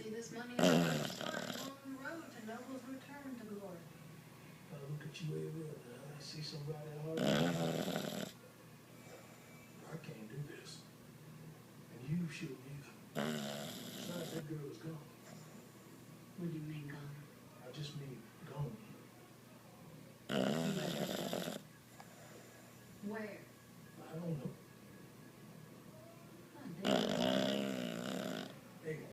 see this money is starting on the road to Noble's return to glory. Look at you way up now. I see somebody hard. I can't do this. And you shouldn't either. Besides, that girl is gone. What do you mean gone? I just mean gone.